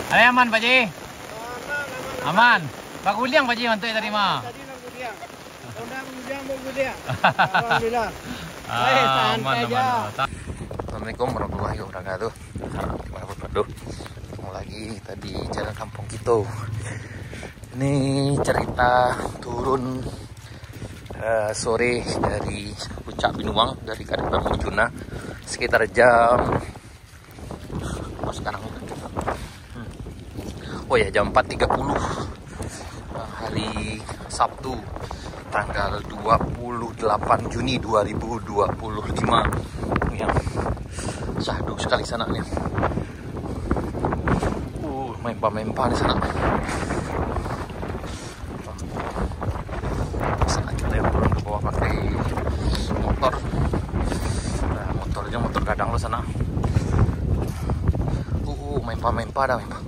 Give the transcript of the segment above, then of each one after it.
Ada aman Pak Ji? Aman. Baguliang Pak Ji mantuk tadi mah. Tadi nak guliang. Undang guliang mau guliang. Alhamdulillah. Baik, santai aja. Assalamualaikum warahmatullahi wabarakatuh. Waduh, ketemu lagi tadi jalan kampung kita. Ini cerita turun sore dari puncak Binuang dari Kabupaten Mujuna sekitar jam sekarang jam 4.30 hari Sabtu tanggal 28 Juni 2025 yang syahdu sekali sana nih. Mempa-mempa di sana. Sana kita yang turun ke bawah pakai motor. Nah, motornya motor gadang lo sana. Mempa-mempa dah mempa.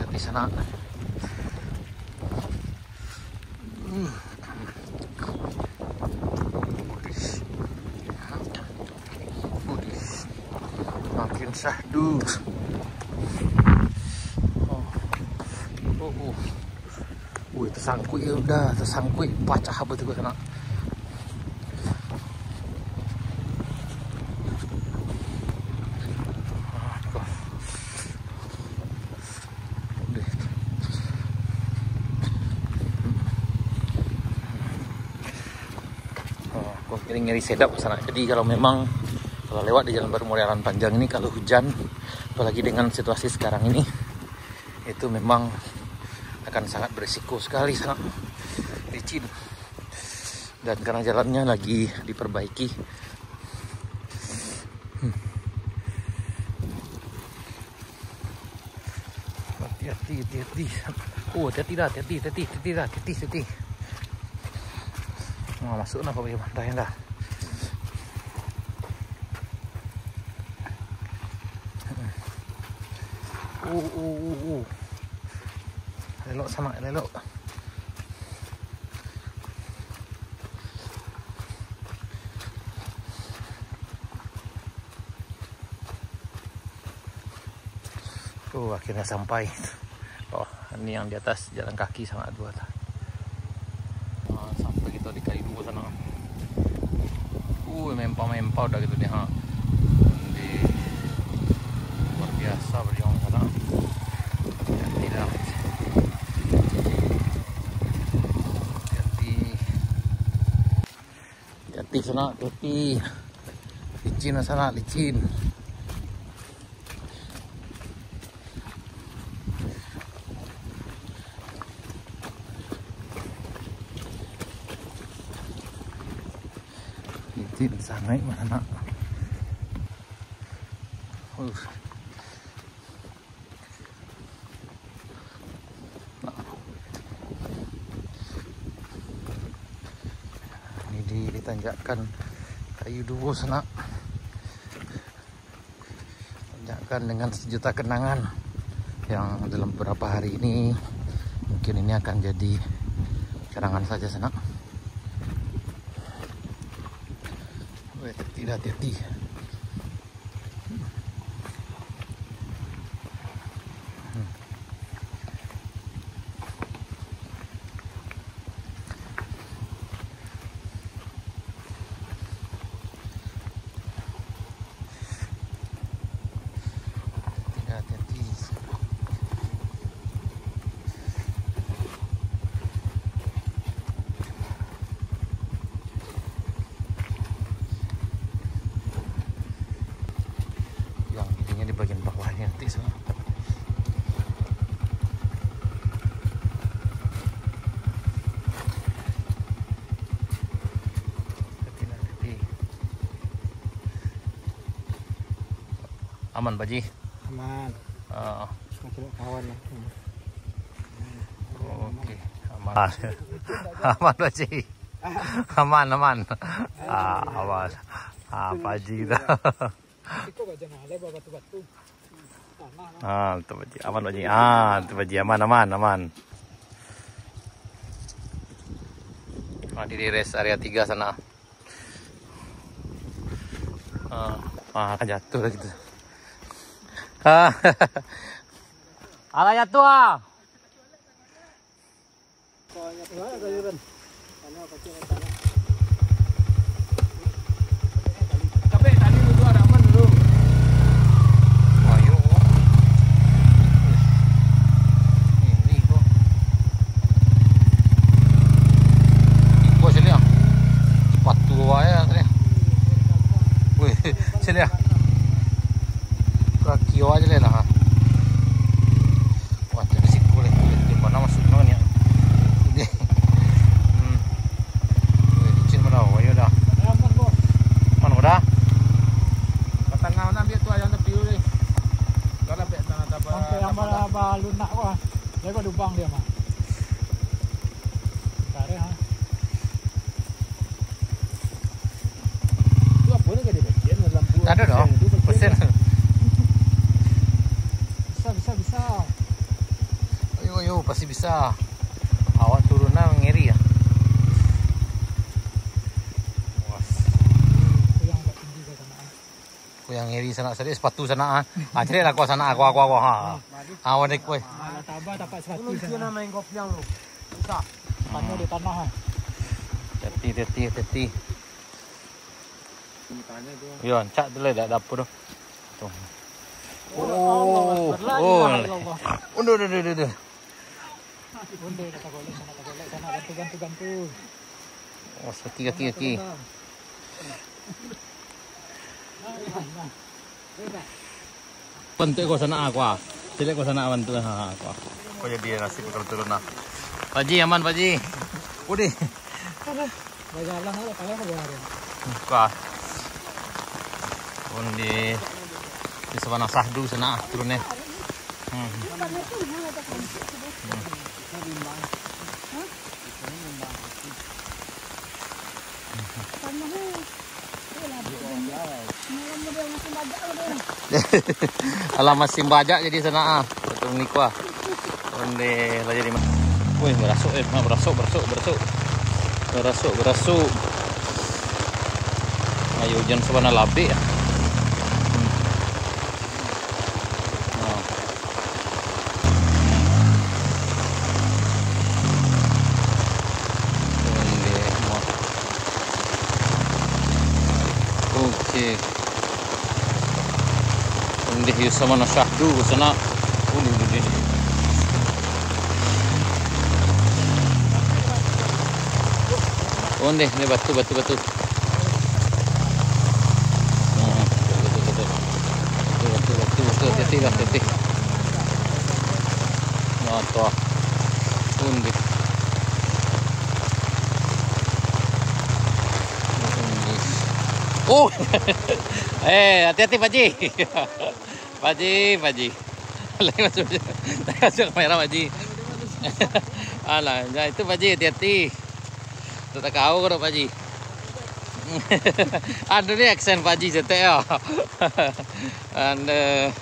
Di sana. Makin syahdu. Tersangkut ya udah, tersangkut pacah apa tu sana. Nyeri sedap ke sana. Jadi kalau memang lewat di jalan baru Morearan Panjang ini kalau hujan, apalagi dengan situasi sekarang ini, itu memang akan sangat berisiko sekali, sangat licin. Dan karena jalannya lagi diperbaiki, hati-hati. Hati-hati. Masuk nak pakai pantai dah. Elok sama elok. Akhirnya sampai. Ini yang di atas jalan kaki sangat dua. Sampai kita di kayu dua sana. Mempa udah gitu nih ha. Luar biasa berjuang sana. Tidak. Hati sana, hati. Licin sana, licin. Bisa naik mana nak? Ini ditanjakan kayu duo sana. Tanjakan dengan sejuta kenangan yang dalam beberapa hari ini mungkin ini akan jadi kenangan saja sana. Hati-hati. Bagian bawahnya nanti semua. Hati-hati. Aman Pak Ji? Aman. Kawan lah. Oke, aman. Aman Pak Ji. Aman. Aman. Pak Ji kita. Itu Pak Ji, aman Pak Ji. Itu Pak Ji, aman. di rest area 3 sana. Akan jatuh lah gitu. Ala jatuh ah. Tapi tadi dulu ada aman dulu. Wah, yuk. Ini kok. Ikut sini ah. Cepat tua ya tadi. Wih, sini ah. Kaki aja lah nah. Wah, jadi sih boleh di mana masuk non ya. Ini. Wih, licin mana? Wah, ya dah. Aman kok. Mana udah? Patangau na biar tu ayam tepi ni. Kalau biar tanah apa. Sampai yang lunak kok. Dia kok lubang dia mah. Tarik ha. Tu apa ni ke dia bagian lampu. Ada dong. Pesen. Bisa. Ayo, pasti bisa. Awak turunnya ngeri ya. Yang ngeri sana sana sepatu sana jadi aku sana aku ha wadik kowe Malah tambah dapat 100 sana main kopiang lu. Susah. Tanah di tanah ha. Hati. Yo, cak dulu dah dapur tu. Tuh. Udah. Unde kata golek sana gantu. Oh, kaki. Bantu ko sana aku. Sila ko sana bantu aku. Kau jadi nasib kalau turun nah. Paji aman Paji. Udah. Bayar lah kaya bayarin. Kah. Undi di sana sahdu sana turunnya. Alamat Simbajak jadi sana betul nikah. Onde lah jadi. Wih, berasuk. Ayo jangan sabana labi ya. Oke. Ini hiu sama syahdu sana. Ini. Oh, ini batu. Betul. Hati. Mantap. Undi. Oh, hati-hati Paji. Paji. Lagi masuk kamera Paji. Alah, ya itu Paji hati-hati. Tak kau kalau Paji. Aduh ni aksen Paji cetek ya. Anda.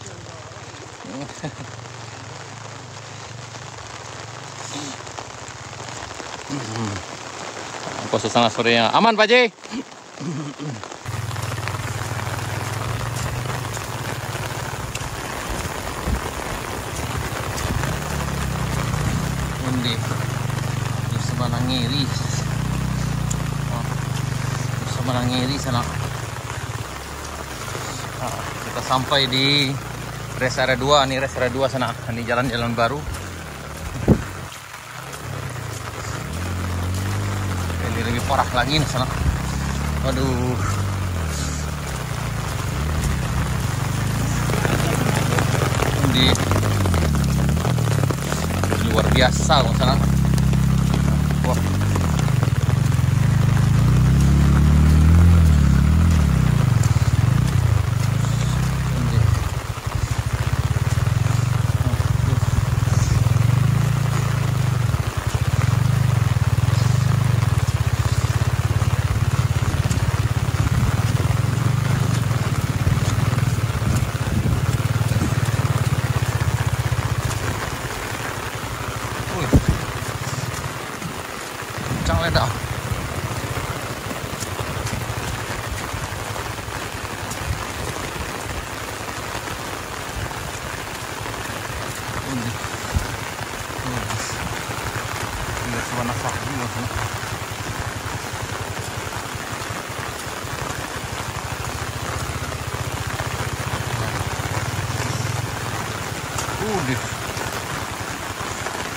Aku susah sorenya. Aman Paji. Undi di sebelah ngiri sana. Kita sampai di rest area 2 nih, rest area 2 sana. Ini jalan-jalan baru. Ini lebih parah lagi nih sana. Waduh. Di luar biasa kok sana. Wah. Kencang ledak.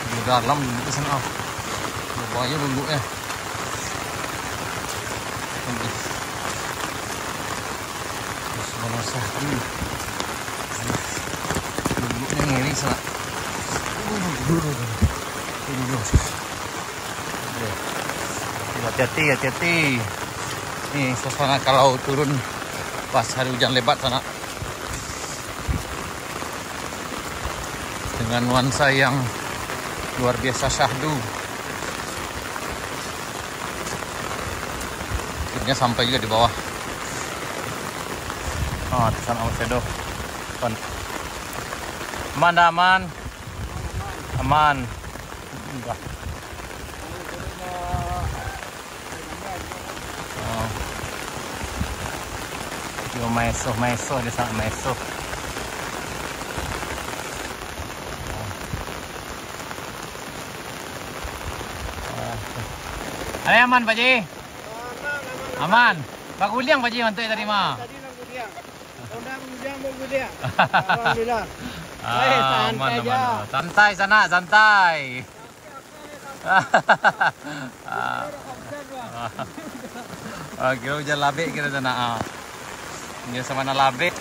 Di dalam di sana. Lubangnya dulu ya. Terus mana sahdu. Dulunya ngeri sana. Hati-hati, hati-hati. Ini suasana kalau turun pas hari hujan lebat sana. Dengan nuansa yang luar biasa syahdu. Akhirnya sampai juga di bawah. Oh, di sana shadow. Aman, dah, aman. Aman. Enggak. Oh. Yo maeso di sana maeso. Ada aman Pak Ji? Aman. Pak Guliang Pak Ji untuk tadi mah. Tadi nak guliang. Orang hujan mau guliang. Alhamdulillah. Baik, santai aja. Santai sana, santai. Kira hujan labik kira sana. Ini sama na labik.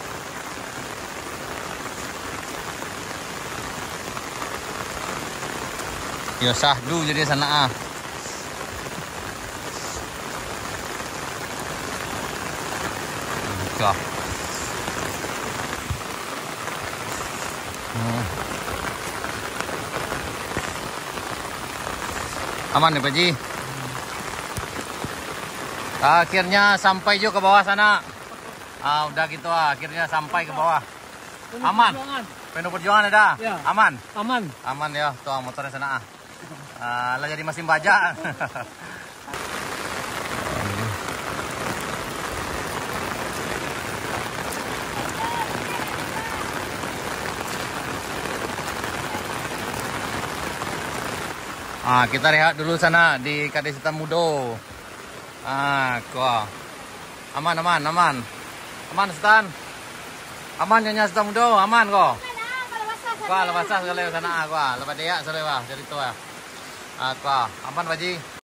Yo sahdu jadi sana. Aman nih Pak Ji. Akhirnya sampai juga ke bawah sana. Udah gitu akhirnya sampai ke bawah. Aman. Penuh perjuangan ada. Ya. Aman. Aman. Aman ya, tuh motornya sana. Lah jadi mesin baja. Kita rehat dulu sana di Kades Hitam Mudo. Kok. Aman. Aman Stan. Aman Nyonya Hitam Mudo, aman kok. Kok lepas sana sekali sana kok. Lepas dia sekali jadi tu Kok. Aman Pak Ji.